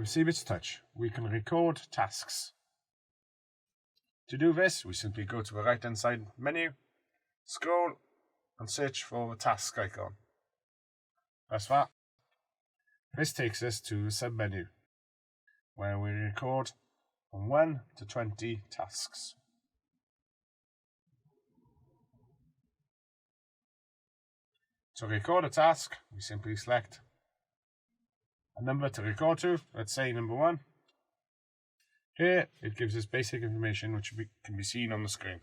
With Cbits Touch, we can record tasks. To do this, we simply go to the right-hand side menu, scroll, and search for the task icon. Press that. This takes us to the sub-menu, where we record from 1 to 20 tasks. To record a task, we simply select a number to record to, let's say number 1. Here, it gives us basic information which can be seen on the screen.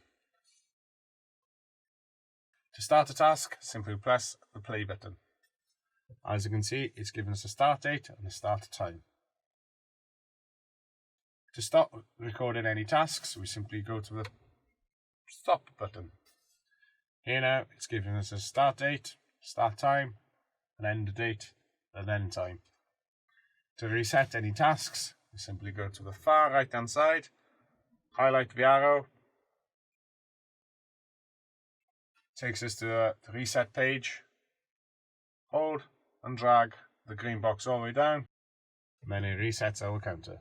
To start a task, simply press the play button. As you can see, it's given us a start date and a start time. To stop recording any tasks, we simply go to the stop button. Here now, it's giving us a start date, start time, an end date, and end time. To reset any tasks, we simply go to the far right hand side, highlight the arrow, takes us to the reset page, hold and drag the green box all the way down, and then it resets our counter.